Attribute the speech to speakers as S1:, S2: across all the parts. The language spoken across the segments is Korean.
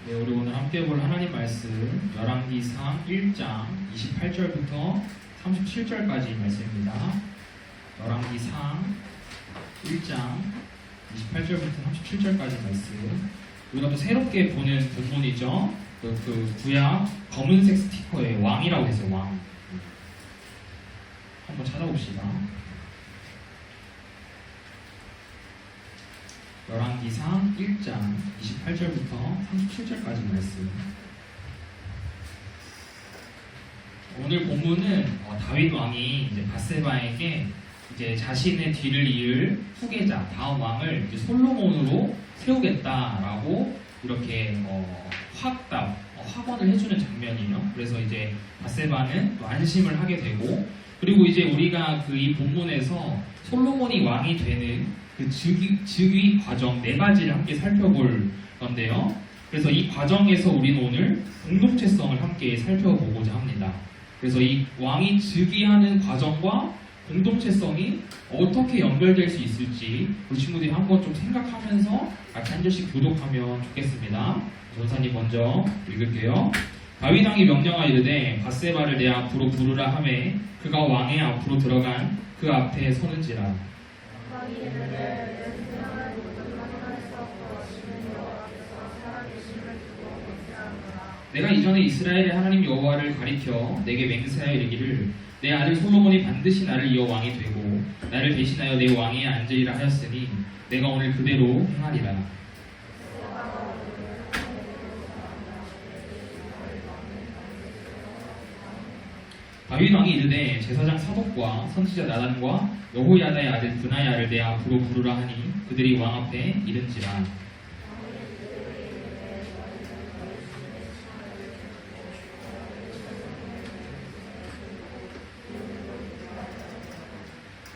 S1: 네, 우리 오늘 함께 볼 하나님 말씀 열왕기상 1장 28절부터 37절까지 말씀입니다. 열왕기상 1장 28절부터 37절까지 말씀. 우리가 또 새롭게 보는 본문이죠. 그 구약 검은색 스티커에 왕이라고 했어요. 왕. 한번 찾아봅시다. 열왕기상 1장 28절부터 37절까지 말씀. 오늘 본문은 다윗 왕이 이제 밧세바에게 이제 자신의 뒤를 이을 후계자 다음 왕을 이제 솔로몬으로 세우겠다라고 이렇게 확언을 해주는 장면이에요. 그래서 이제 밧세바는 또 안심을 하게 되고, 그리고 이제 우리가 이 본문에서 솔로몬이 왕이 되는 그 즉위 과정 4가지를 함께 살펴볼 건데요. 그래서 이 과정에서 우리는 오늘 공동체성을 함께 살펴보고자 합니다. 그래서 이 왕이 즉위하는 과정과 공동체성이 어떻게 연결될 수 있을지 우리 친구들이 한번 좀 생각하면서 같이 한 절씩 교독하면 좋겠습니다. 전사님 먼저 읽을게요. 다윗 왕이 명령하이르되 밧세바를 내 앞으로 부르라 하매 그가 왕의 앞으로 들어간 그 앞에 서는지라. 내가 이전에 이스라엘의 하나님 여호와를 가리켜 내게 맹세하여 이르기를 내 아들 솔로몬이 반드시 나를 이어 왕이 되고 나를 대신하여 내 왕위에 앉으리라 하였으니 내가 오늘 그대로 행하리라. 다윗 왕이 이르되 제사장 사독과 선지자 나단과 여호야다의 아들 브나야를 내 앞으로 부르라 하니 그들이 왕 앞에 이른지라.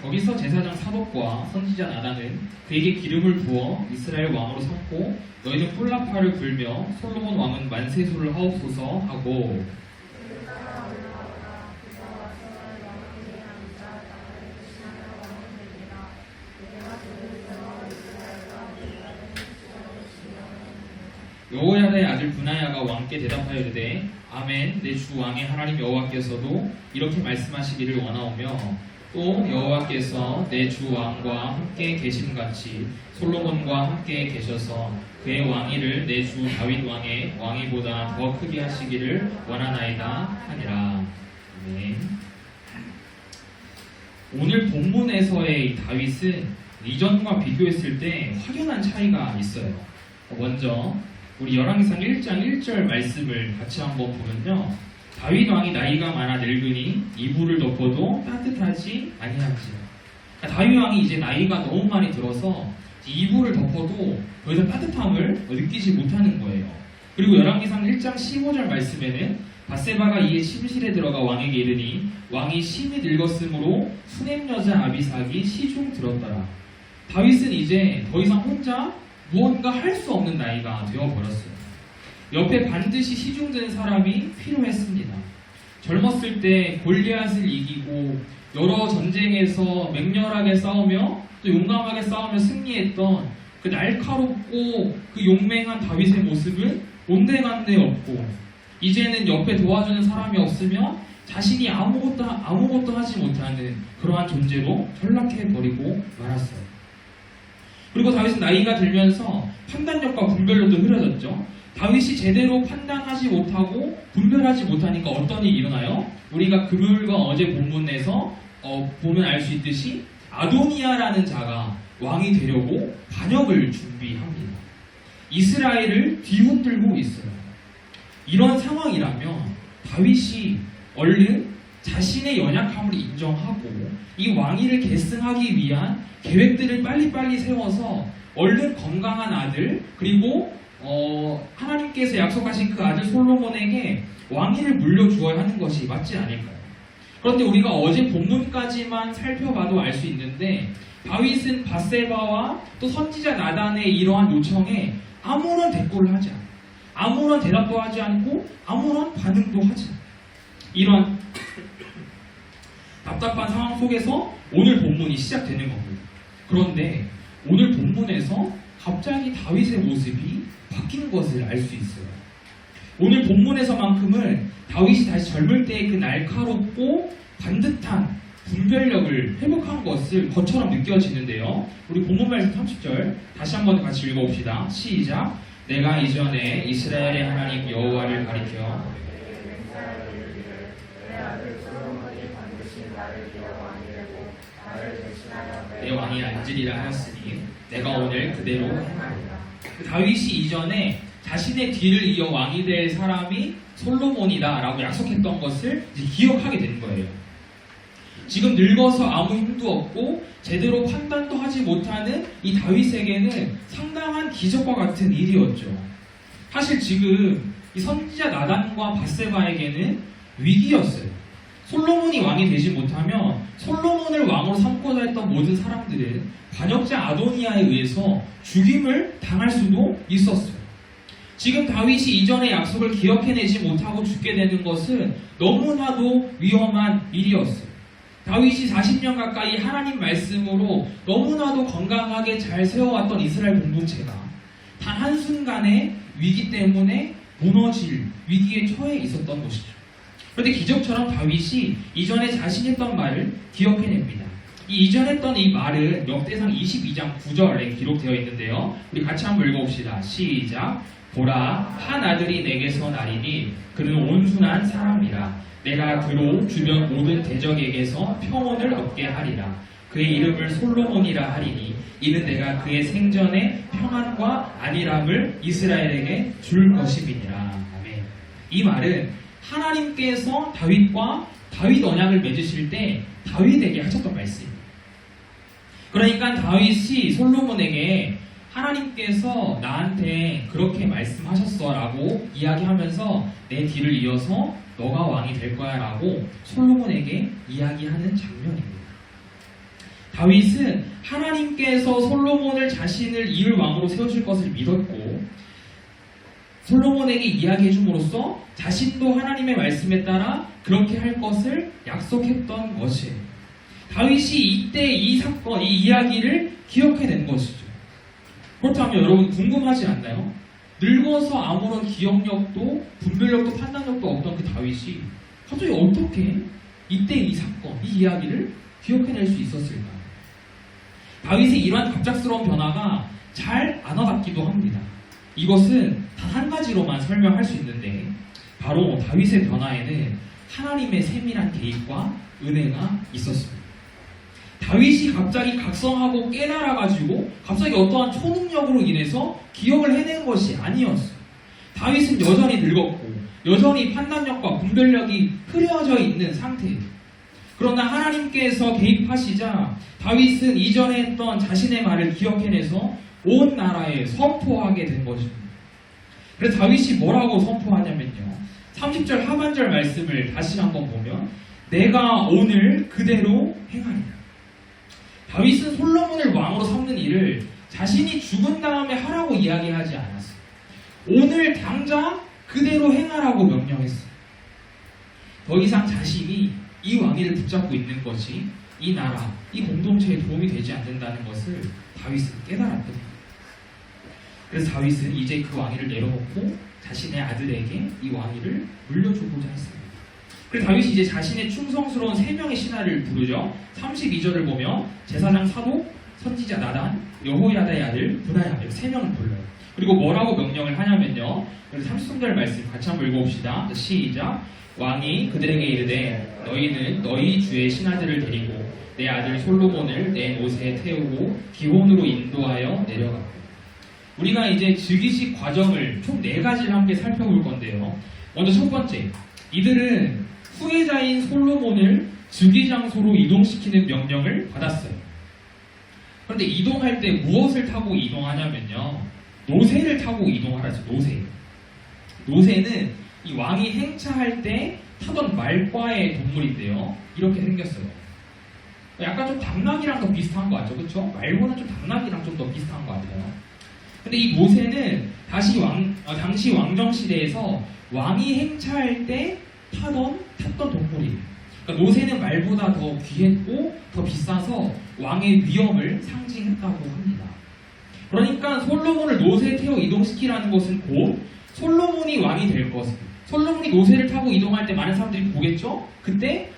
S1: 거기서 제사장 사독과 선지자 나단은 그에게 기름을 부어 이스라엘 왕으로 삼고 너희는 폴라파를 불며 솔로몬 왕은 만세소를 하옵소서 하고, 여호야다의 아들 브나야가 왕께 대답하여 이르되 아멘 내 주 왕의 하나님 여호와께서도 이렇게 말씀하시기를 원하오며 또 여호와께서 내 주 왕과 함께 계심같이 솔로몬과 함께 계셔서 그의 왕위를 내 주 다윗 왕의 왕위보다 더 크게 하시기를 원하나이다 하니라. 아멘. 오늘 본문에서의 다윗은 이전과 비교했을 때 확연한 차이가 있어요. 먼저 우리 열왕기상 1장 1절 말씀을 같이 한번 보면요. 다윗 왕이 나이가 많아 늙으니 이불을 덮어도 따뜻하지 아니한지라. 그러니까 다윗 왕이 이제 나이가 너무 많이 들어서 이불을 덮어도 더 이상 따뜻함을 느끼지 못하는 거예요. 그리고 열왕기상 1장 15절 말씀에는 밧세바가 이에 침실에 들어가 왕에게 이르니 왕이 심히 늙었으므로 수냄 여자 아비삭이 시중 들었더라. 다윗은 이제 더 이상 혼자 무언가 할 수 없는 나이가 되어버렸어요. 옆에 반드시 시중된 사람이 필요했습니다. 젊었을 때 골리앗을 이기고 여러 전쟁에서 맹렬하게 싸우며 또 용감하게 싸우며 승리했던 그 날카롭고 그 용맹한 다윗의 모습은 온데간데 없고, 이제는 옆에 도와주는 사람이 없으면 자신이 아무것도 하지 못하는 그러한 존재로 전락해버리고 말았어요. 그리고 다윗은 나이가 들면서 판단력과 분별력도 흐려졌죠. 다윗이 제대로 판단하지 못하고 분별하지 못하니까 어떤 일이 일어나요? 우리가 금요일과 어제 본문에서 보면 알 수 있듯이 아도니아라는 자가 왕이 되려고 반역을 준비합니다. 이스라엘을 뒤흔들고 있어요. 이런 상황이라면 다윗이 얼른 자신의 연약함을 인정하고 이 왕위를 계승하기 위한 계획들을 빨리빨리 세워서 얼른 건강한 아들, 그리고 하나님께서 약속하신 그 아들 솔로몬에게 왕위를 물려주어야 하는 것이 맞지 않을까요? 그런데 우리가 어제 본문까지만 살펴봐도 알 수 있는데 다윗은 밧세바와 또 선지자 나단의 이러한 요청에 아무런 대꾸를 하지 않아요. 아무런 대답도 하지 않고 아무런 반응도 하지 않아요. 이런 답답한 상황 속에서 오늘 본문이 시작되는 겁니다. 그런데 오늘 본문에서 갑자기 다윗의 모습이 바뀐 것을 알 수 있어요. 오늘 본문에서만큼은 다윗이 다시 젊을 때의 그 날카롭고 반듯한 분별력을 회복한 것처럼 느껴지는데요. 우리 본문 말씀 30절 다시 한번 같이 읽어봅시다. 시작. 내가 이전에 이스라엘의 하나님 여호와를 가리켜 내 왕이 앉으리라 하였으니 내가 오늘 그대로 행하리라. 다윗이 이전에 자신의 뒤를 이어 왕이 될 사람이 솔로몬이다 라고 약속했던 것을 이제 기억하게 된 거예요. 지금 늙어서 아무 힘도 없고 제대로 판단도 하지 못하는 이 다윗에게는 상당한 기적과 같은 일이었죠. 사실 지금 이 선지자 나단과 밧세바에게는 위기였어요. 솔로몬이 왕이 되지 못하면 솔로몬을 왕으로 삼고자 했던 모든 사람들은 반역자 아도니아에 의해서 죽임을 당할 수도 있었어요. 지금 다윗이 이전의 약속을 기억해내지 못하고 죽게 되는 것은 너무나도 위험한 일이었어요. 다윗이 40년 가까이 하나님 말씀으로 너무나도 건강하게 잘 세워왔던 이스라엘 공동체가 단 한순간의 위기 때문에 무너질 위기에 처해 있었던 것이죠. 그런데 기적처럼 다윗이 이전에 자신이 했던 말을 기억해냅니다. 이 이전에 했던 이 말은 역대상 22장 9절에 기록되어 있는데요. 우리 같이 한번 읽어봅시다. 시작. 보라, 한 아들이 내게서 나리니 그는 온순한 사람이라. 내가 그로 주변 모든 대적에게서 평온을 얻게 하리라. 그의 이름을 솔로몬이라 하리니 이는 내가 그의 생전에 평안과 안일함을 이스라엘에게 줄 것임이니라. 아멘. 이 말은 하나님께서 다윗과 다윗 언약을 맺으실 때 다윗에게 하셨던 말씀입니다. 그러니까 다윗이 솔로몬에게 하나님께서 나한테 그렇게 말씀하셨어 라고 이야기하면서 내 뒤를 이어서 너가 왕이 될 거야 라고 솔로몬에게 이야기하는 장면입니다. 다윗은 하나님께서 솔로몬을 자신을 이을 왕으로 세우실 것을 믿었고 솔로몬에게 이야기해 줌으로써 자신도 하나님의 말씀에 따라 그렇게 할 것을 약속했던 것이에요. 다윗이 이때 이 사건, 이 이야기를 기억해낸 것이죠. 그렇다면 여러분 궁금하지 않나요? 늙어서 아무런 기억력도 분별력도 판단력도 없던 그 다윗이 갑자기 어떻게 이때 이 사건, 이 이야기를 기억해낼 수 있었을까? 다윗의 이러한 갑작스러운 변화가 잘 안 와닿기도 합니다. 이것은 단 한 가지로만 설명할 수 있는데 바로 다윗의 변화에는 하나님의 세밀한 개입과 은혜가 있었습니다. 다윗이 갑자기 각성하고 깨달아가지고 갑자기 어떠한 초능력으로 인해서 기억을 해낸 것이 아니었어요. 다윗은 여전히 늙었고 여전히 판단력과 분별력이 흐려져 있는 상태예요. 그러나 하나님께서 개입하시자 다윗은 이전에 했던 자신의 말을 기억해내서 온 나라에 선포하게 된 것입니다. 그래서 다윗이 뭐라고 선포하냐면요. 30절 하반절 말씀을 다시 한번 보면 내가 오늘 그대로 행하리라. 다윗은 솔로몬을 왕으로 삼는 일을 자신이 죽은 다음에 하라고 이야기하지 않았어요. 오늘 당장 그대로 행하라고 명령했어요. 더 이상 자신이 이 왕위를 붙잡고 있는 것이 이 나라, 이 공동체에 도움이 되지 않는다는 것을 다윗은 깨달았던 거예요. 그래서 다윗은 이제 그 왕위를 내려놓고 자신의 아들에게 이 왕위를 물려주고자 했습니다. 그래서 다윗이 이제 자신의 충성스러운 3명의 신하를 부르죠. 32절을 보면 제사장 사독, 선지자 나단, 여호야다의 아들 브나야 이렇게 3명을 불러요. 그리고 뭐라고 명령을 하냐면요. 그래서 33절 말씀 같이 한번 읽어봅시다. 시작. 왕이 그들에게 이르되 너희는 너희 주의 신하들을 데리고 내 아들 솔로몬을 내 옷에 태우고 기혼으로 인도하여 내려가고. 우리가 이제 즉위식 과정을 총 4가지를 함께 살펴볼 건데요. 먼저 첫 번째, 이들은 후계자인 솔로몬을 즉위 장소로 이동시키는 명령을 받았어요. 그런데 이동할 때 무엇을 타고 이동하냐면요. 노새를 타고 이동하라죠. 노새. 노새는 이 왕이 행차할 때 타던 말과의 동물인데요. 이렇게 생겼어요. 약간 좀 당나귀랑 더 비슷한 것 같죠? 그렇죠? 말고는 좀 당나귀랑 좀 더 비슷한 것 같아요. 근데 이 노새는 당시 왕정시대에서 왕이 행차할 때 탔던 동물이에요. 그러니까 노새는 말보다 더 귀했고 더 비싸서 왕의 위엄을 상징했다고 합니다. 그러니까 솔로몬을 노새에 태워 이동시키라는 것은 곧 솔로몬이 왕이 될 것. 솔로몬이 노새를 타고 이동할 때 많은 사람들이 보겠죠? 그때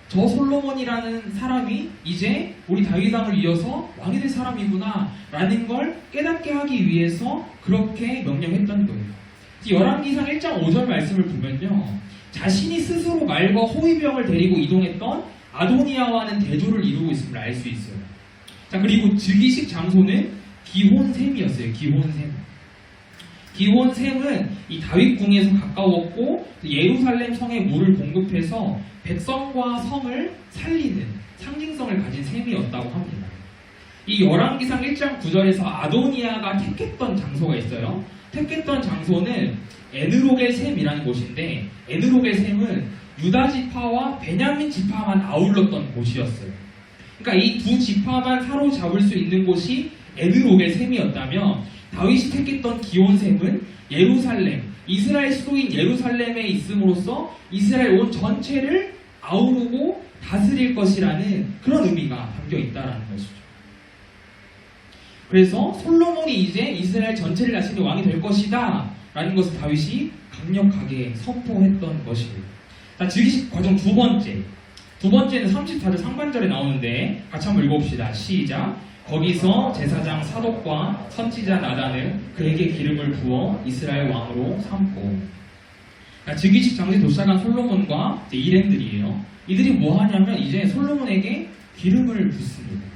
S1: 저 솔로몬이라는 사람이 이제 우리 다윗 왕을 이어서 왕이 될 사람이구나 라는 걸 깨닫게 하기 위해서 그렇게 명령했던 거예요. 열왕기상 1장 5절 말씀을 보면요, 자신이 스스로 말과 호위병을 데리고 이동했던 아도니아와는 대조를 이루고 있음을 알 수 있어요. 자, 그리고 즉위식 장소는 기혼샘이었어요. 기혼샘은 이 다윗궁에서 가까웠고 예루살렘 성에 물을 공급해서 백성과 성을 살리는 상징성을 가진 샘이었다고 합니다. 이 열왕기상 1장 9절에서 아도니아가 택했던 장소가 있어요. 택했던 장소는 에느록의 샘이라는 곳인데, 에느록의 샘은 유다 지파와 베냐민 지파만 아울렀던 곳이었어요. 그러니까 이 두 지파만 사로잡을 수 있는 곳이 에느록의 샘이었다면, 다윗이 택했던 기온샘은 예루살렘, 이스라엘 수도인 예루살렘에 있음으로써 이스라엘 온 전체를 아우르고 다스릴 것이라는 그런 의미가 담겨 있다는 것이죠. 그래서 솔로몬이 이제 이스라엘 전체를 다스리는 왕이 될 것이다 라는 것을 다윗이 강력하게 선포했던 것입니다. 자, 즉위식 과정 두 번째는 34절 상반절에 나오는데 같이 한번 읽어봅시다. 시작. 거기서 제사장 사독과 선지자 나단은 그에게 기름을 부어 이스라엘 왕으로 삼고. 즉위식 장소에 도착한 솔로몬과 일행들이에요. 이들이 뭐 하냐면 이제 솔로몬에게 기름을 붓습니다.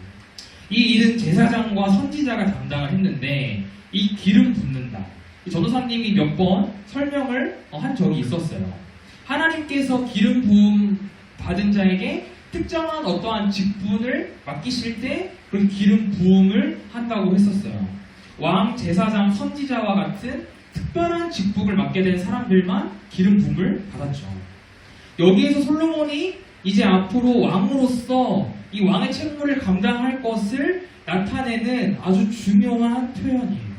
S1: 이 일은 제사장과 선지자가 담당을 했는데, 이 기름 붓는다, 전도사님이 몇 번 설명을 한 적이 있었어요. 하나님께서 기름 부음 받은 자에게 특정한 어떠한 직분을 맡기실 때 그 기름 부음을 한다고 했었어요. 왕, 제사장, 선지자와 같은 특별한 직분을 맡게 된 사람들만 기름 부음을 받았죠. 여기에서 솔로몬이 이제 앞으로 왕으로서 이 왕의 책무를 감당할 것을 나타내는 아주 중요한 표현이에요.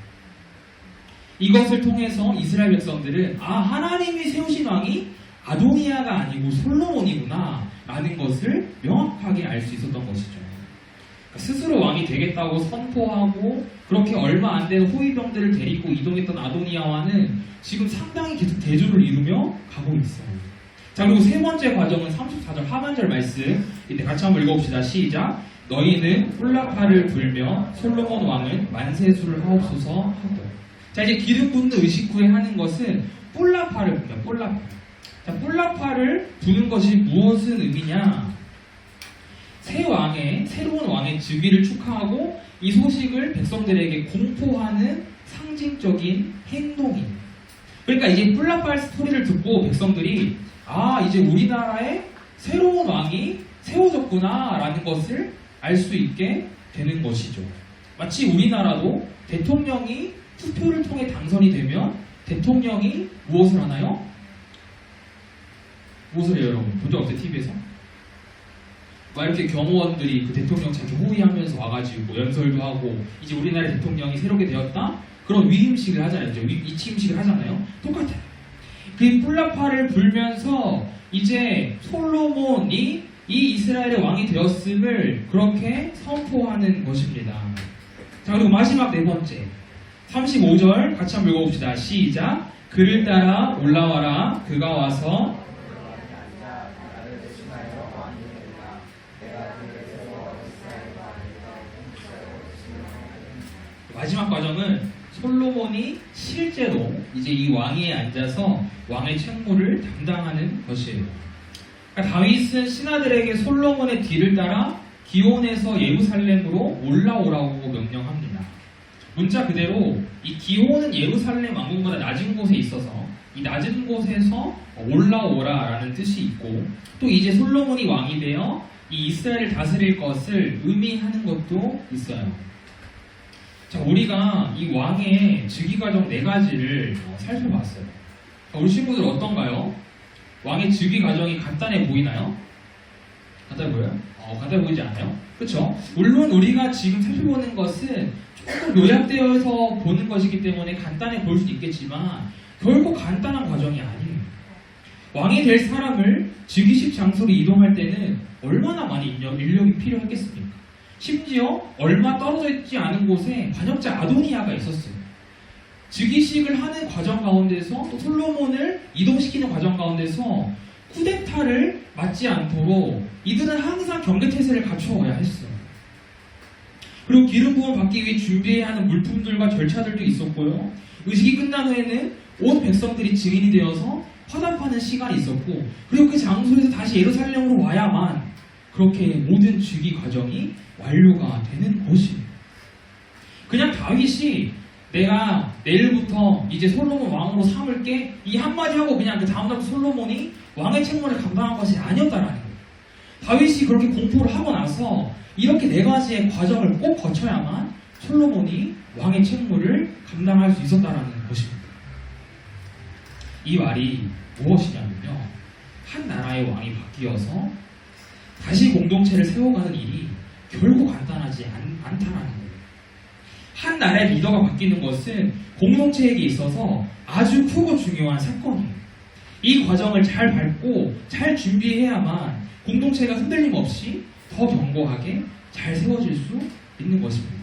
S1: 이것을 통해서 이스라엘 백성들은 하나님이 세우신 왕이 아도니아가 아니고 솔로몬이구나 라는 것을 명확하게 알 수 있었던 것이죠. 스스로 왕이 되겠다고 선포하고 그렇게 얼마 안 되는 호위병들을 데리고 이동했던 아도니아와는 지금 상당히 계속 대조를 이루며 가고 있어요. 자, 그리고 세 번째 과정은 34절 하반절 말씀, 이때 같이 한번 읽어봅시다. 시작. 너희는 뿔라파를 불며 솔로몬 왕은 만세수를 하옵소서 하고. 자, 이제 기름 붓는 의식 후에 하는 것은 뿔라파를 붑니다. 뿔라파. 자, 뿔라파를 부는 것이 무엇은 의미냐? 새로운 왕의 즉위를 축하하고 이 소식을 백성들에게 공포하는 상징적인 행동입니다. 그러니까 이제 뿔라파 스토리를 듣고 백성들이 이제 우리나라에 새로운 왕이 세워졌구나 라는 것을 알 수 있게 되는 것이죠. 마치 우리나라도 대통령이 투표를 통해 당선이 되면 대통령이 무엇을 하나요? 무엇을 해요, 여러분? 본 적 없어요, TV에서? 막 이렇게 경호원들이 그 대통령 자주 호위하면서 와가지고 연설도 하고, 이제 우리나라 대통령이 새롭게 되었다? 그런 위임식을 하잖아요. 이치임식을 하잖아요. 똑같아요. 그 뿔라파를 불면서 이제 솔로몬이 이 이스라엘의 왕이 되었음을 그렇게 선포하는 것입니다. 자, 그리고 마지막 네 번째 35절 같이 한번 읽어봅시다. 시작. 그를 따라 올라와라. 그가 와서 마지막 과정은 솔로몬이 실제로 이제 이 왕위에 앉아서 왕의 책무를 담당하는 것이에요. 그러니까 다윗은 신하들에게 솔로몬의 뒤를 따라 기온에서 예루살렘으로 올라오라고 명령합니다. 문자 그대로 이 기온은 예루살렘 왕궁보다 낮은 곳에 있어서 이 낮은 곳에서 올라오라라는 뜻이 있고, 또 이제 솔로몬이 왕이 되어 이 이스라엘을 다스릴 것을 의미하는 것도 있어요. 자, 우리가 이 왕의 즉위 과정 4가지를 살펴봤어요. 우리 친구들 어떤가요? 왕의 즉위 과정이 간단해 보이나요? 간단해 보여요? 간단해 보이지 않아요? 그렇죠? 물론 우리가 지금 살펴보는 것은 조금 요약되어서 보는 것이기 때문에 간단해 보일 수도 있겠지만 결코 간단한 과정이 아니에요. 왕이 될 사람을 즉위식 장소로 이동할 때는 얼마나 많이 인력이 필요했겠습니까? 심지어 얼마 떨어져 있지 않은 곳에 반역자 아도니아가 있었어요. 즉위식을 하는 과정 가운데서 또 솔로몬을 이동시키는 과정 가운데서 쿠데타를 맞지 않도록 이들은 항상 경계태세를 갖추어야 했어요. 그리고 기름 부음을 받기 위해 준비해야 하는 물품들과 절차들도 있었고요. 의식이 끝난 후에는 온 백성들이 증인이 되어서 화답하는 시간이 있었고, 그리고 그 장소에서 다시 예루살렘으로 와야만 그렇게 모든 즉위 과정이 완료가 되는 것입니다. 그냥 다윗이 내가 내일부터 이제 솔로몬 왕으로 삼을게 이 한마디 하고 그냥 그 다음날부터 솔로몬이 왕의 책무를 감당한 것이 아니었다라는 거예요. 다윗이 그렇게 공포를 하고 나서 이렇게 네 가지의 과정을 꼭 거쳐야만 솔로몬이 왕의 책무를 감당할 수 있었다라는 것입니다. 이 말이 무엇이냐면요, 한 나라의 왕이 바뀌어서 다시 공동체를 세워가는 일이 결코 간단하지 않다라는 거예요. 한 나라의 리더가 바뀌는 것은 공동체에게 있어서 아주 크고 중요한 사건이에요. 이 과정을 잘 밟고 잘 준비해야만 공동체가 흔들림 없이 더 견고하게 잘 세워질 수 있는 것입니다.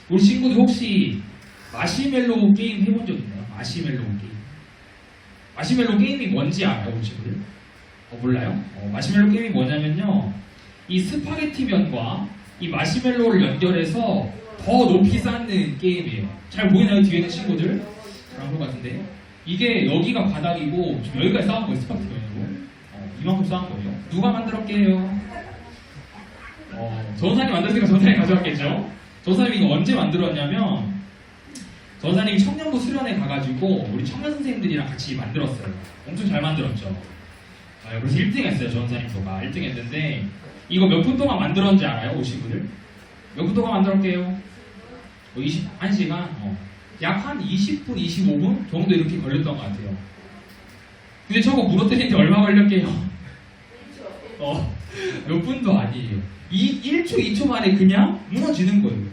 S1: 우리 친구들 혹시 마시멜로우 게임 해본 적 있나요? 마시멜로우 게임. 마시멜로우 게임이 뭔지 알아요, 우리 친구들? 몰라요? 마시멜로우 게임이 뭐냐면요, 이 스파게티 면과 이 마시멜로우를 연결해서 더 높이 쌓는 게임이에요. 잘 보이나요, 뒤에 있는 친구들? 그런 것 같은데. 이게 여기가 바닥이고 지금 여기까지 쌓은 거예요, 스파게티 면으로. 이만큼 쌓은 거예요. 누가 만들었게요? 전사님이 만들었으니까 전사님이 가져왔겠죠? 전사님이 이거 언제 만들었냐면, 전사님이 청년부 수련회 가가지고 우리 청년 선생님들이랑 같이 만들었어요. 엄청 잘 만들었죠. 그래서 1등 했어요, 전사님도가. 1등 했는데, 이거 몇 분 동안 만들었는지 알아요, 오시분들? 몇 분 동안 만들었게요? 21시간? 약 한 20분, 25분 정도 이렇게 걸렸던 것 같아요. 근데 저거 무너뜨리는데 얼마 걸렸게요? 몇 분도 아니에요. 1초, 2초 만에 그냥 무너지는 거예요.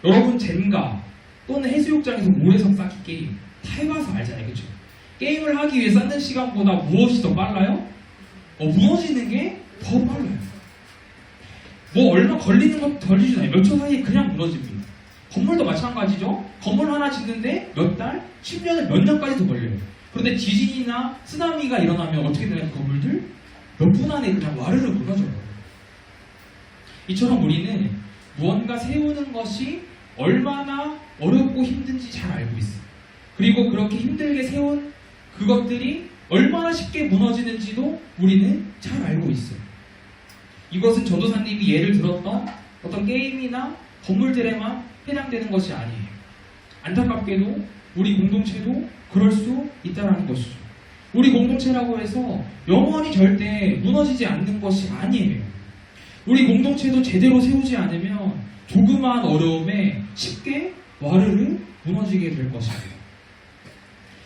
S1: 여러분, 젠가 또는 해수욕장에서 모래성 쌓기 게임 다 해봐서 알잖아요, 그쵸? 게임을 하기 위해 쌓는 시간보다 무엇이 더 빨라요? 무너지는 게 더 빨라요. 뭐 얼마 걸리는 것 걸리지 않아요. 몇 초 사이에 그냥 무너집니다. 건물도 마찬가지죠. 건물 하나 짓는데 몇 달, 10년을 몇 년까지도 걸려요. 그런데 지진이나 쓰나미가 일어나면 어떻게 되나요? 건물들 몇 분 안에 그냥 와르르 무너져요. 이처럼 우리는 무언가 세우는 것이 얼마나 어렵고 힘든지 잘 알고 있어요. 그리고 그렇게 힘들게 세운 그것들이 얼마나 쉽게 무너지는지도 우리는 잘 알고 있어요. 이것은 전도사님이 예를 들었던 어떤 게임이나 건물들에만 해당되는 것이 아니에요. 안타깝게도 우리 공동체도 그럴 수 있다는 것이죠. 우리 공동체라고 해서 영원히 절대 무너지지 않는 것이 아니에요. 우리 공동체도 제대로 세우지 않으면 조그마한 어려움에 쉽게 와르르 무너지게 될 것입니다.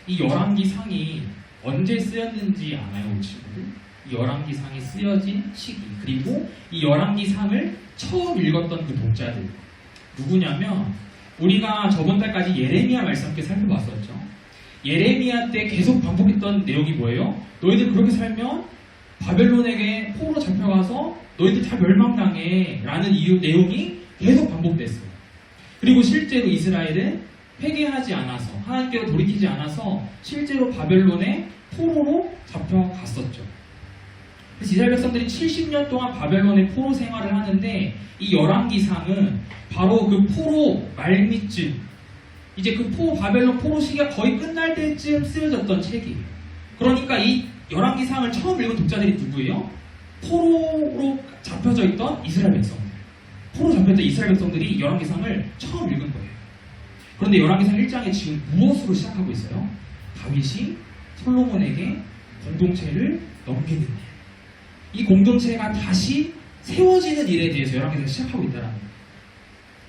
S1: 이 열왕기상이 언제 쓰였는지 아나요, 우리 친구들? 이 열왕기상이 쓰여진 시기, 그리고 이 열왕기상을 처음 읽었던 그 독자들 누구냐면, 우리가 저번 달까지 예레미야 말씀 함께 살펴봤었죠. 예레미야 때 계속 반복했던 내용이 뭐예요? 너희들 그렇게 살면 바벨론에게 포로로 잡혀가서 너희들 다 멸망당해 라는 내용이 계속 반복됐어요. 그리고 실제로 이스라엘은 회개하지 않아서, 하나님께로 돌이키지 않아서 실제로 바벨론의 포로로 잡혀갔었죠. 그래서 이스라엘 백성들이 70년 동안 바벨론의 포로 생활을 하는데, 이 열왕기상은 바로 그 포로 말미쯤, 이제 그 바벨론 포로 시기가 거의 끝날 때쯤 쓰여졌던 책이에요. 그러니까 이 열왕기상을 처음 읽은 독자들이 누구예요? 포로로 잡혀져 있던 이스라엘 백성들. 포로 잡혀있던 이스라엘 백성들이 열왕기상을 처음 읽은 거예요. 그런데 열왕기상 1장에 지금 무엇으로 시작하고 있어요? 다윗이 솔로몬에게 공동체를 넘기는 일, 이 공동체가 다시 세워지는 일에 대해서 열왕기상 시작하고 있다는 거예요.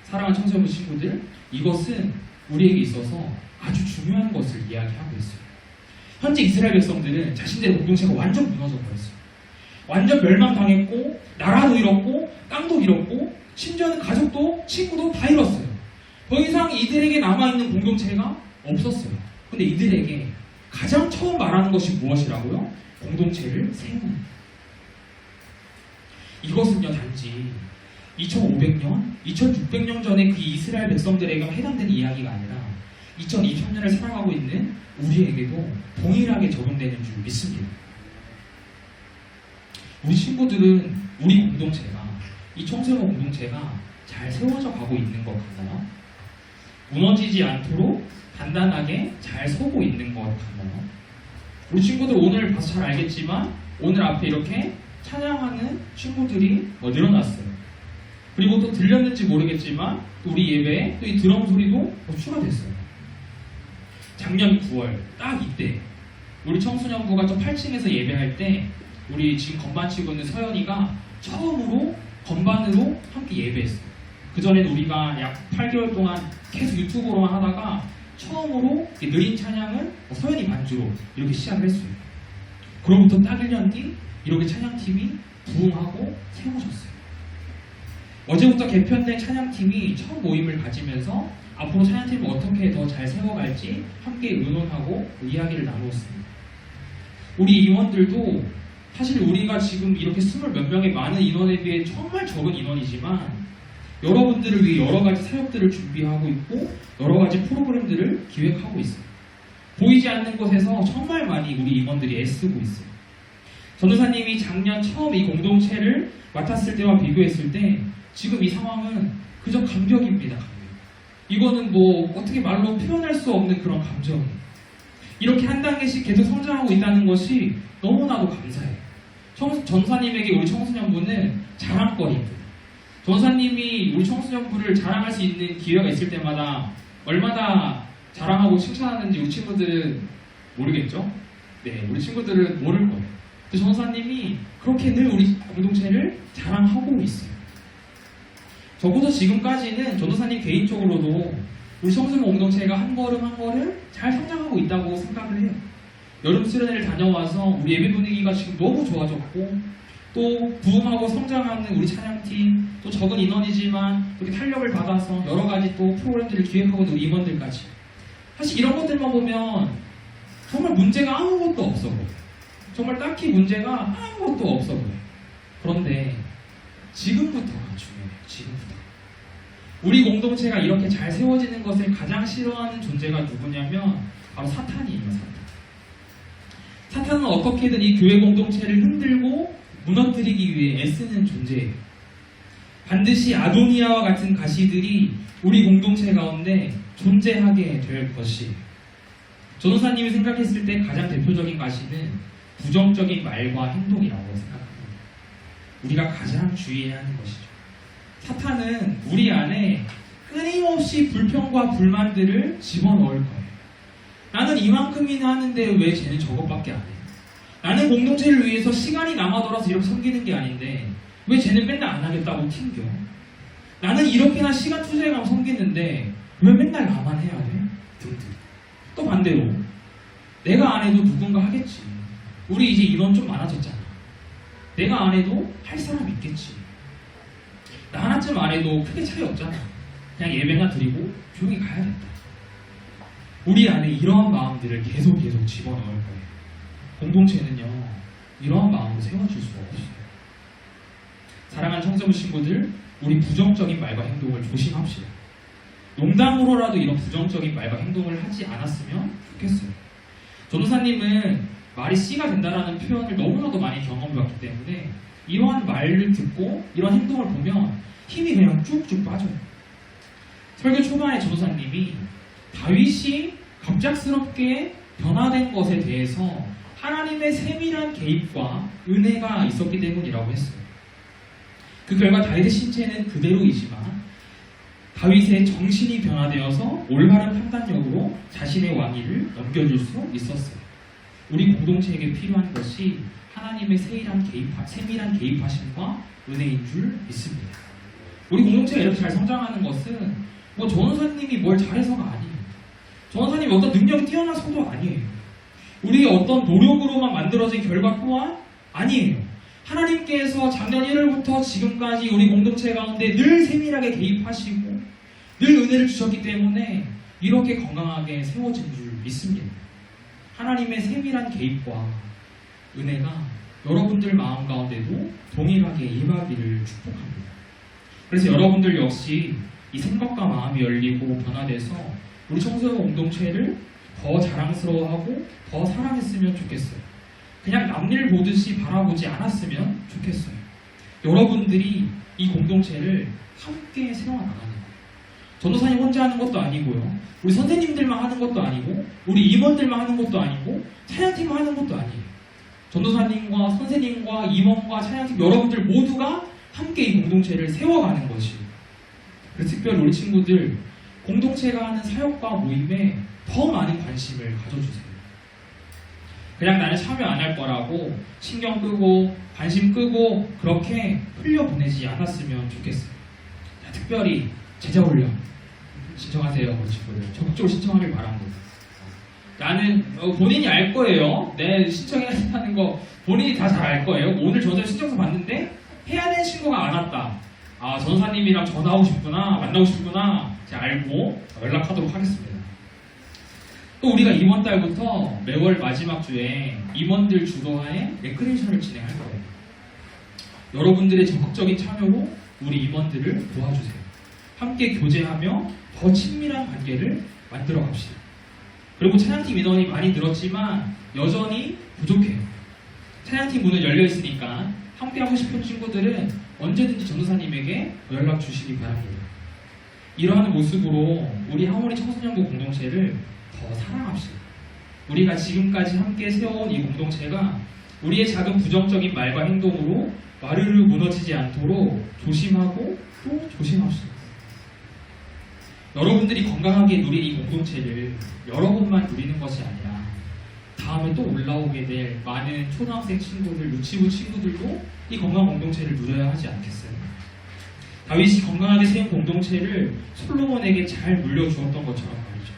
S1: 사랑하는 청소년 친구들, 이것은 우리에게 있어서 아주 중요한 것을 이야기하고 있어요. 현재 이스라엘 백성들은 자신들의 공동체가 완전 무너져 버렸어요. 완전 멸망당했고, 나라도 잃었고, 땅도 잃었고, 심지어는 가족도 친구도 다 잃었어요. 더 이상 이들에게 남아있는 공동체가 없었어요. 근데 이들에게 가장 처음 말하는 것이 무엇이라고요? 공동체를 세우는. 이것은요, 단지 2500년, 2600년 전에 그 이스라엘 백성들에게 해당되는 이야기가 아니라 2023년을 살아가고 있는 우리에게도 동일하게 적용되는 줄 믿습니다. 우리 친구들은 우리 공동체가, 이 청소년 공동체가 잘 세워져 가고 있는 것 같나요? 무너지지 않도록 단단하게 잘 서고 있는 것 같나요? 우리 친구들 오늘 봐서 잘 알겠지만 오늘 앞에 이렇게 찬양하는 친구들이 늘어났어요. 그리고 또 들렸는지 모르겠지만 또 우리 예배에 또 이 드럼 소리도 추가됐어요. 작년 9월 딱 이때 우리 청소년부가 저 8층에서 예배할 때 우리 지금 건반 치고 있는 서연이가 처음으로 건반으로 함께 예배했어요. 그전에는 우리가 약 8개월 동안 계속 유튜브로만 하다가 처음으로 느린 찬양을 서연이 반주로 이렇게 시작을 했어요. 그로부터 딱 1년 뒤 이렇게 찬양팀이 부흥하고 세워졌어요. 어제부터 개편된 찬양팀이 처음 모임을 가지면서 앞으로 찬양팀을 어떻게 더 잘 세워갈지 함께 의논하고 이야기를 나누었습니다. 우리 임원들도 사실 우리가 지금 이렇게 20몇 명의 많은 인원에 비해 정말 적은 인원이지만 여러분들을 위해 여러 가지 사역들을 준비하고 있고 여러 가지 프로그램들을 기획하고 있어요. 보이지 않는 곳에서 정말 많이 우리 임원들이 애쓰고 있어요. 전도사님이 작년 처음 이 공동체를 맡았을 때와 비교했을 때 지금 이 상황은 그저 감격입니다. 감격. 이거는 뭐 어떻게 말로 표현할 수 없는 그런 감정이에요. 이렇게 한 단계씩 계속 성장하고 있다는 것이 너무나도 감사해요. 전사님에게 우리 청소년부는 자랑거리입니다. 전사님이 우리 청소년부를 자랑할 수 있는 기회가 있을 때마다 얼마나 자랑하고 칭찬하는지 우리 친구들은 모르겠죠? 네, 우리 친구들은 모를 거예요. 전사님이 그렇게 늘 우리 공동체를 자랑하고 있어요. 적어도 지금까지는 전도사님 개인적으로도 우리 청소년 공동체가 한 걸음 한 걸음 잘 성장하고 있다고 생각을 해요. 여름 수련회를 다녀와서 우리 예배 분위기가 지금 너무 좋아졌고 또 부흥하고 성장하는 우리 찬양팀 또 적은 인원이지만 이렇게 탄력을 받아서 여러 가지 또 프로그램들을 기획하고 있는 우리 임원들까지 사실 이런 것들만 보면 정말 문제가 아무것도 없어 보여요. 정말 딱히 문제가 아무것도 없어 보여요. 그런데 지금부터가 중요해요. 지금부터. 우리 공동체가 이렇게 잘 세워지는 것을 가장 싫어하는 존재가 누구냐면 바로 사탄이에요. 사탄은 어떻게든 이 교회 공동체를 흔들고 무너뜨리기 위해 애쓰는 존재예요. 반드시 아도니아와 같은 가시들이 우리 공동체 가운데 존재하게 될 것이에요. 전도사님이 생각했을 때 가장 대표적인 가시는 부정적인 말과 행동이라고 생각합니다. 우리가 가장 주의해야 하는 것이죠. 사탄은 우리 안에 끊임없이 불평과 불만들을 집어넣을 거예요. 나는 이만큼이나 하는데 왜 쟤는 저것밖에 안 해? 나는 공동체를 위해서 시간이 남아돌아서 이렇게 섬기는 게 아닌데 왜 쟤는 맨날 안 하겠다고 튕겨? 나는 이렇게나 시간 투자해가면서 섬기는데 왜 맨날 나만 해야 돼? 등등. 또 반대로 내가 안 해도 누군가 하겠지. 우리 이제 인원 좀 많아졌잖아. 내가 안 해도 할 사람 있겠지. 나 하나쯤 안 해도 크게 차이 없잖아. 그냥 예배나 드리고 조용히 가야겠다. 우리 안에 이러한 마음들을 계속 집어넣을 거예요. 공동체는요, 이러한 마음으로 세워질 수가 없어요. 사랑하는 청소년 친구들, 우리 부정적인 말과 행동을 조심합시다. 농담으로라도 이런 부정적인 말과 행동을 하지 않았으면 좋겠어요. 전도사님은 말이 씨가 된다라는 표현을 너무나도 많이 경험해봤기 때문에 이러한 말을 듣고 이런 행동을 보면 힘이 그냥 쭉쭉 빠져요. 설교 초반에 전도사님이 다윗이 갑작스럽게 변화된 것에 대해서 하나님의 세밀한 개입과 은혜가 있었기 때문이라고 했어요. 그 결과 다윗의 신체는 그대로이지만 다윗의 정신이 변화되어서 올바른 판단력으로 자신의 왕위를 넘겨줄 수 있었어요. 우리 공동체에게 필요한 것이 하나님의 세밀한 개입하심과 은혜인 줄 믿습니다. 우리 공동체가 이렇게 잘 성장하는 것은 뭐 전도사님이 뭘 잘해서가 아니에요. 전도사님이 어떤 능력이 뛰어나서도 아니에요. 우리의 어떤 노력으로만 만들어진 결과 또한 아니에요. 하나님께서 작년 1월부터 지금까지 우리 공동체 가운데 늘 세밀하게 개입하시고 늘 은혜를 주셨기 때문에 이렇게 건강하게 세워진 줄 믿습니다. 하나님의 세밀한 개입과 은혜가 여러분들 마음 가운데도 동일하게 임하기를 축복합니다. 그래서 여러분들 역시 이 생각과 마음이 열리고 변화돼서 우리 청소년 공동체를 더 자랑스러워하고 더 사랑했으면 좋겠어요. 그냥 남일 보듯이 바라보지 않았으면 좋겠어요. 여러분들이 이 공동체를 함께 세워나가는 거예요. 전도사님 혼자 하는 것도 아니고요. 우리 선생님들만 하는 것도 아니고 우리 임원들만 하는 것도 아니고 찬양팀만 하는 것도 아니에요. 전도사님과 선생님과 임원과 찬양팀 여러분들 모두가 함께 이 공동체를 세워가는 것이에요. 그래서 특별히 우리 친구들 공동체가 하는 사역과 모임에 더 많은 관심을 가져주세요. 그냥 나는 참여 안 할 거라고 신경 끄고 관심 끄고 그렇게 흘려보내지 않았으면 좋겠어요. 특별히 제자훈련 신청하세요. 우리 친구들 적극적으로 신청하길 바랍니다. 나는 본인이 알 거예요. 내 신청해야 한다는 거 본인이 다 잘 알 거예요. 오늘 전서 신청서 봤는데 해야 되는 친구가 안 왔다. 아, 전사님이랑 전화하고 싶구나, 만나고 싶구나 제가 알고 연락하도록 하겠습니다. 또 우리가 이번 달부터 매월 마지막 주에 임원들 주도하에 레크레이션을 진행할 거예요. 여러분들의 적극적인 참여로 우리 임원들을 도와주세요. 함께 교제하며 더 친밀한 관계를 만들어 갑시다. 그리고 찬양팀 인원이 많이 늘었지만 여전히 부족해요. 찬양팀 문은 열려 있으니까 함께 하고 싶은 친구들은 언제든지 전도사님에게 연락 주시기 바랍니다. 이러한 모습으로 우리 하모니 청소년부 공동체를 더 사랑합시다. 우리가 지금까지 함께 세워온 이 공동체가 우리의 작은 부정적인 말과 행동으로 와르르 무너지지 않도록 조심하고 또 조심합시다. 여러분들이 건강하게 누린 이 공동체를 여러 번만 누리는 것이 아니라 다음에 또 올라오게 될 많은 초등학생 친구들, 유치부 친구들도 이 건강 공동체를 누려야 하지 않겠어요? 다윗이 건강하게 세운 공동체를 솔로몬에게 잘 물려주었던 것처럼 말이죠.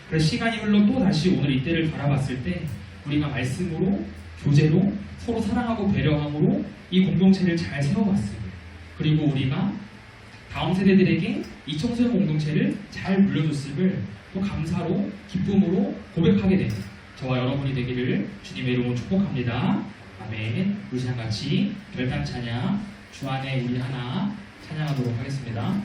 S1: 그래서 시간이 흘러 또 다시 오늘 이때를 바라봤을 때 우리가 말씀으로, 교제로, 서로 사랑하고 배려함으로 이 공동체를 잘 세워봤습니다. 그리고 우리가 다음 세대들에게 이 청소년 공동체를 잘 물려줬음을 또 감사로, 기쁨으로 고백하게 됩니다. 저와 여러분이 되기를 주님의 이름으로 축복합니다. 아멘. 우리 시간 같이 결단 찬양, 주 안에 우리 하나 찬양하도록 하겠습니다.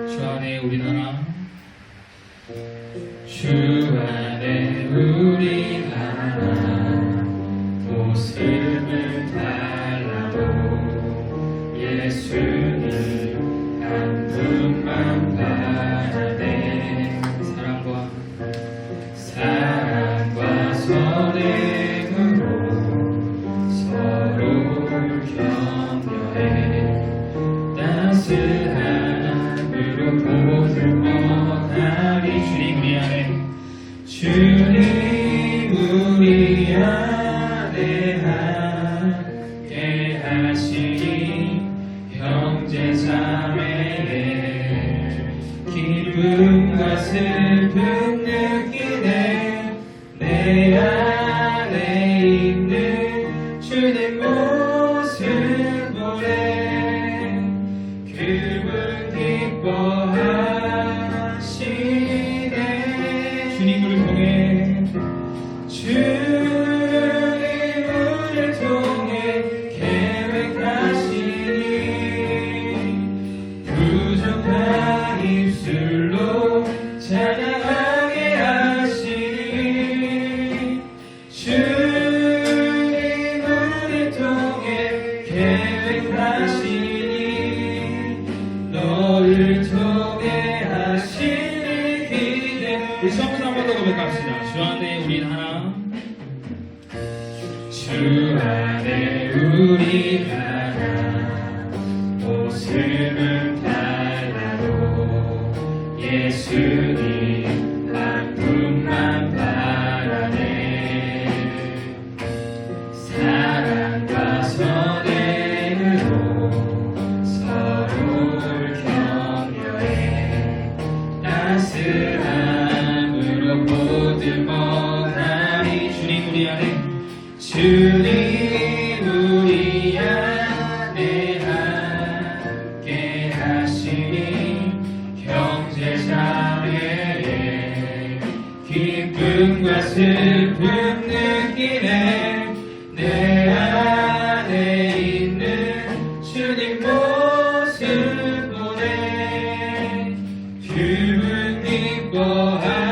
S1: 주 안에 우리 나라, 주 안에 우리 나라, 모습은 달라도 예수님 한 분만 바라네. 사랑과 선행으로 서로를 격려해 따스함으로 보듬어가리. 주님 우리 안에 함께 하시니 형제 자매의 기쁨과 슬픔 느끼네. 내 안에 있는 주님 모습 보네. 그분 기뻐하시네. 주님을 통해 주님을 통해 계획하시니 부족한 입술로 찬양하게 하시니 주님을 통해 계획하시니 너를 통해 하시니 기대. 우리 처음부터 한 번 더 고백합시다. 주 안에 우리 하나, 주 안에 우리 하나, 모습은 달라도 예수님 한 분만 바라네. 사랑과 선행으로 서로를 격려해 따스함으로 보듬어 가리. 주님 우리 안에, 주님 주님 우리 안에 함께 하시니 형제자매의 기쁨과 슬픔 느끼네. 내 안에 있는 주님 모습 보네. 그분 기뻐하시네.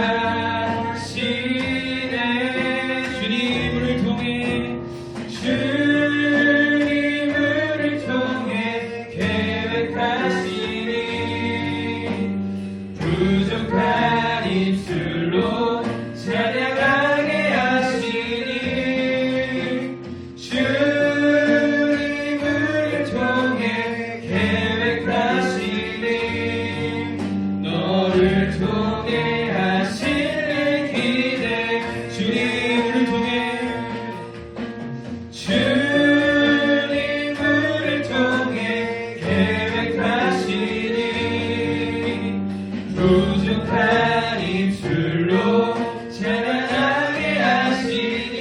S1: 주님을 통해 계획하시니 부족한 입술로 찬양하게 하시니 주님을 통해 계획하시니 너를 통해 하실 일 기대. 주님을 통해 주님을 통해 계획하시니 부족한 입술로 찬양하게 하시니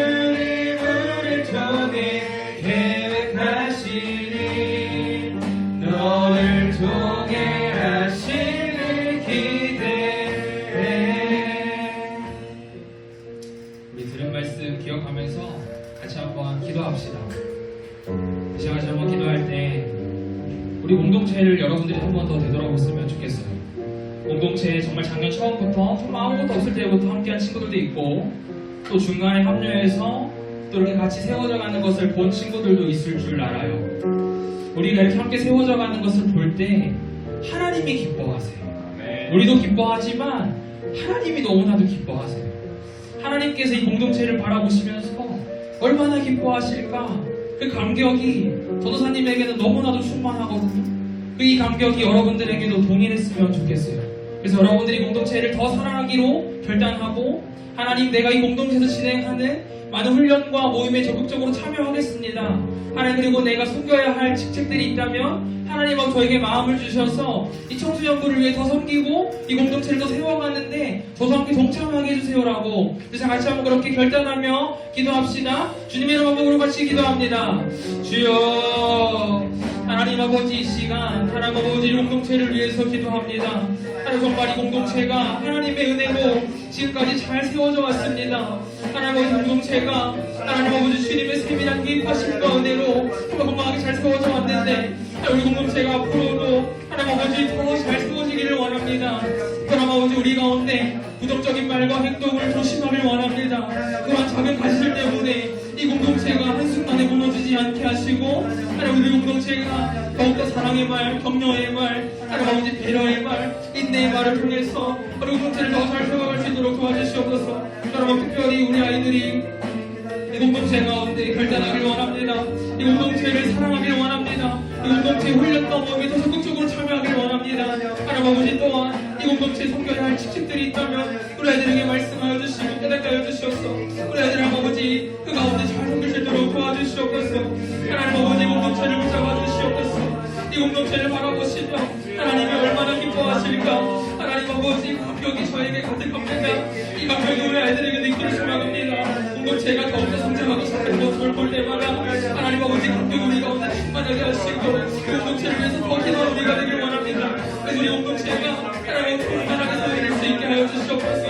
S1: 주님을 통해 계획하시니 너를 통해 하실 일 기대해. 우리 들은 말씀 기억하면서 같이 한번 기도합시다. 다시 한번 기도할 때 우리 공동체를 여러분들이 한 번 더 되돌아보시면 좋겠어요. 공동체에 정말 작년 처음부터 정말 아무것도 없을 때부터 함께한 친구들도 있고 또 중간에 합류해서 또 이렇게 같이 세워져 가는 것을 본 친구들도 있을 줄 알아요. 우리가 이렇게 함께 세워져 가는 것을 볼 때 하나님이 기뻐하세요. 우리도 기뻐하지만 하나님이 너무나도 기뻐하세요. 하나님께서 이 공동체를 바라보시면서 얼마나 기뻐하실까? 그 감격이 전도사님에게는 너무나도 충만하거든요. 이 감격이 여러분들에게도 동일했으면 좋겠어요. 그래서 여러분들이 공동체를 더 사랑하기로 결단하고 하나님, 내가 이 공동체에서 진행하는 많은 훈련과 모임에 적극적으로 참여하겠습니다. 하나님, 그리고 내가 섬겨야 할 직책들이 있다면 하나님하고 저에게 마음을 주셔서 이 청소년부를 위해 더 섬기고 이 공동체를 더 세워가는데 저도 함께 동참하게 해주세요라고 그래서 같이 한번 그렇게 결단하며 기도합시다. 주님의 이름으로 같이 기도합니다. 주여, 하나님 아버지, 이 시간 하나님 아버지 공동체를 위해서 기도합니다. 하나님, 정말 이 공동체가 하나님의 은혜로 지금까지 잘 세워져 왔습니다. 하나님 아버지, 공동체가 하나님 아버지 주님의 세밀한 개입하심과 은혜로 정말 건강하게 잘 세워져 왔는데 우리 공동체가 앞으로도 하나님 아버지 더 잘 세워지기를 원합니다. 하나님 아버지, 우리 가운데 부정적인 말과 행동을 조심하길 원합니다. 그러한 작은 가실 때문에 이 공동체가 한순간에 무너지지 않게 하시고 하나님, 우리 공동체가 더욱더 사랑의 말, 격려의 말, 하나님 아버지 배려의 말, 인내의 말을 통해서 우리 공동체를 더 잘 세워갈 수 있도록 도와주시옵소서. 하나님, 특별히 우리 아이들이 이 공동체 가운데 결단하길 원합니다. 이 공동체를 사랑하길 원합니다. 이 공동체 훈련과 모임에 더 적극적으로 참여하길 원합니다. 하나님 아버지, 또한 이 공동체에 섬겨야 할 직책들이 있다면 우리 아이들에게 말씀하여 주시고 깨닫게 하여 주시옵소서. 우리 아이들 아버지 그 가운데 잘 섬길 수 있도록 도와주시옵소서. 하나님 아버지, 공동체를 붙잡아 주시옵소서. 이 공동체를 바라보시며 하나님이 얼마나 기뻐하실까. 하나님 아버지, 감격이 저에게 가득합니다. 이 감격이 우리 아이들에게 이끌어 주옵소서. 공동체가 더욱더 성장하기 시작하는 모습을 볼 때마다 하나님 아버지, 감격이 우리 가운데 충만하게 하시고 그 공동체를 위해서 더 기도하는 우리가 되길 원합니다. 그래서 우리 공동체가 하나님 충만하게 서해낼 수 있게 하여 주시옵소서.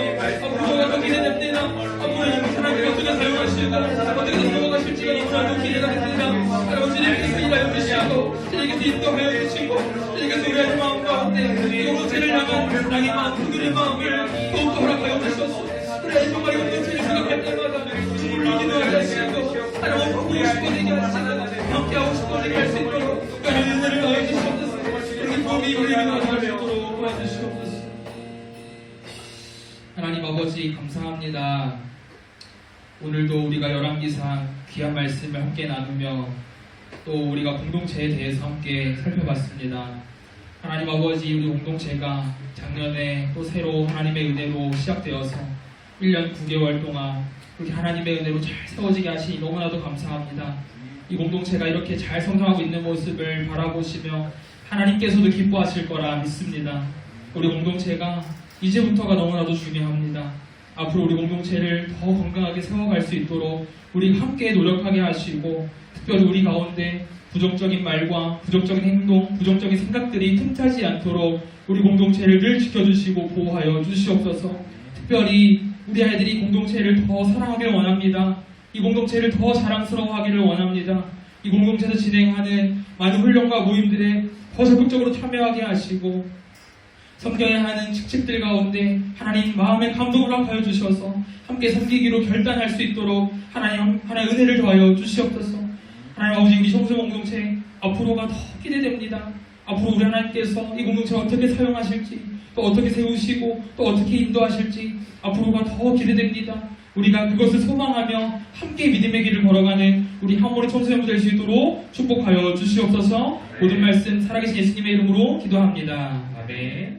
S1: 앞으로가 더 기대됩니다. 앞으로 이 하나님이 어떻게 사용하시고 어떻게 넘어가실지가 너무나도 기대가 됩니다. 하나님, 주님께서 일하여 주시고 주님께서 인도하여 주시고 주님께서 우리의 마음 가운데 이 공동체를 향한 사랑의 마음, 그들의 마음을 더욱더 허락하여 주셔서 그래, 정말 이 공동체를 생각할 때마다 주물러 기도하게 하시고 하나님, 보고 싶어지게 하시고 함께하고 싶어지게 할 수 있도록 그런 은혜를 더해 주시옵소서. 우리 몸이 우리를 나갈 수 있도록 도와주시옵소서. 하나님 아버지, 감사합니다. 오늘도 우리가 열왕기상 귀한 말씀을 함께 나누며 또 우리가 공동체에 대해서 함께 살펴봤습니다. 하나님 아버지, 우리 공동체가 작년에 또 새로 하나님의 은혜로 시작되어서 1년 9개월 동안 그렇게 하나님의 은혜로 잘 세워지게 하시니 너무나도 감사합니다. 이 공동체가 이렇게 잘 성장하고 있는 모습을 바라보시며 하나님께서도 기뻐하실 거라 믿습니다. 우리 공동체가 이제부터가 너무나도 중요합니다. 앞으로 우리 공동체를 더 건강하게 세워갈 수 있도록 우리 함께 노력하게 하시고, 특별히 우리 가운데 부정적인 말과 부정적인 행동, 부정적인 생각들이 틈타지 않도록 우리 공동체를 늘 지켜주시고 보호하여 주시옵소서. 특별히 우리 아이들이 공동체를 더 사랑하기를 원합니다. 이 공동체를 더 자랑스러워하기를 원합니다. 이 공동체에서 진행하는 많은 훈련과 모임들에 더 적극적으로 참여하게 하시고, 섬겨야 하는 직책들 가운데 하나님 마음의 감동을 합하여 주셔서 함께 섬기기로 결단할 수 있도록 하나님의 은혜를 더하여 주시옵소서. 하나님 아버지, 우리 청소년 공동체 앞으로가 더 기대됩니다. 앞으로 우리 하나님께서 이 공동체를 어떻게 사용하실지, 또 어떻게 세우시고 또 어떻게 인도하실지 앞으로가 더 기대됩니다. 우리가 그것을 소망하며 함께 믿음의 길을 걸어가는 우리 한모리 청소년부 될 수 있도록 축복하여 주시옵소서. 모든 말씀 살아계신 예수님의 이름으로 기도합니다. 아멘.